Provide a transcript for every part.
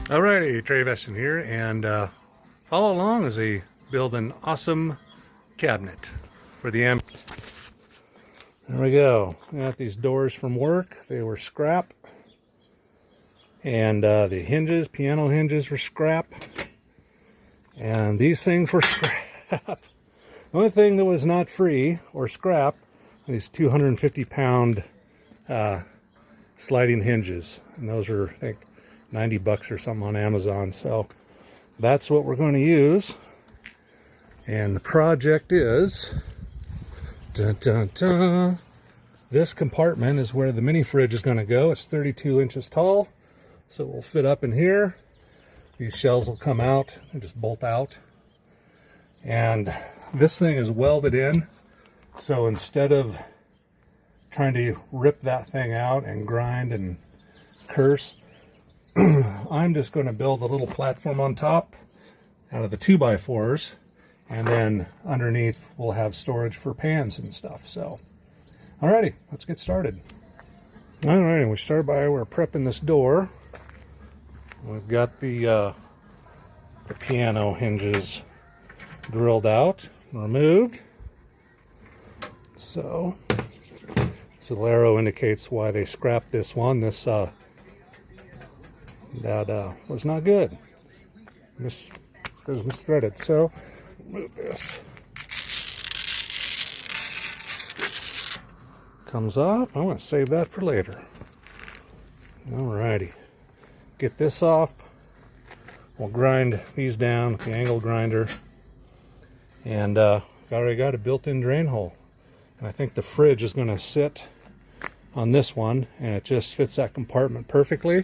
Alrighty, Trey Veston here, and follow along as we build an awesome cabinet for the Am. There we go. We got these doors from work. They were scrap, and the hinges, piano hinges, were scrap, and these things were scrap. The only thing that was not free or scrap, these 250-pound sliding hinges, and those are, I think, 90 bucks or something on Amazon. So that's what we're going to use. And the project is dun, dun, dun. This compartment is where the mini fridge is going to go. It's 32 inches tall, so it will fit up in here. These shelves will come out and just bolt out. And this thing is welded in, so instead of trying to rip that thing out and grind and curse, I'm just going to build a little platform on top out of the 2x4s, and then underneath we'll have storage for pans and stuff. So, alrighty, let's get started. Alrighty, we start by, we're prepping this door. We've got the piano hinges drilled out, removed. So, this little arrow indicates why they scrapped this one. This that was not good. It was misthreaded. So move this. Comes off. I'm going to save that for later. Alrighty. Get this off. We'll grind these down with the angle grinder. And already got a built-in drain hole. And I think the fridge is going to sit on this one, and it just fits that compartment perfectly.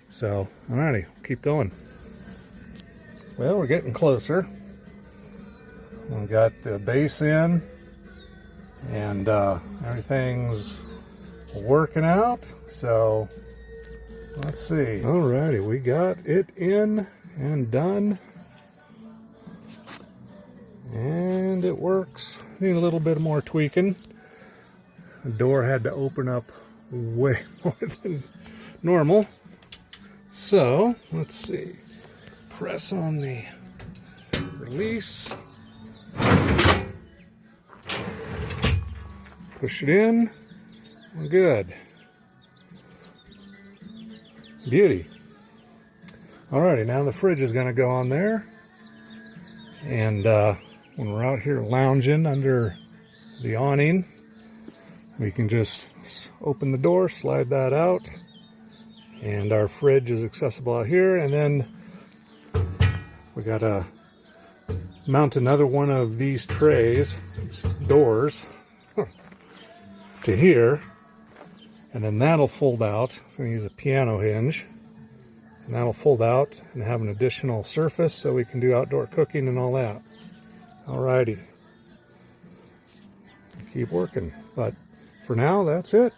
So, alrighty, keep going. Well, we're getting closer. We've got the base in, and everything's working out. So, let's see. Alrighty, we got it in and done. And it works. Need a little bit more tweaking. The door had to open up way more than normal. So, let's see. Press on the release. Push it in. Good. Beauty. Alrighty, now the fridge is going to go on there. And when we're out here lounging under the awning, we can just open the door, slide that out. And our fridge is accessible out here, and then we gotta mount another one of these trays, doors, to here, and then that'll fold out. So I'm gonna use a piano hinge, and that'll fold out and have an additional surface so we can do outdoor cooking and all that. Alrighty, keep working, but for now, that's it.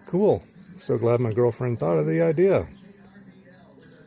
Cool. So glad my girlfriend thought of the idea.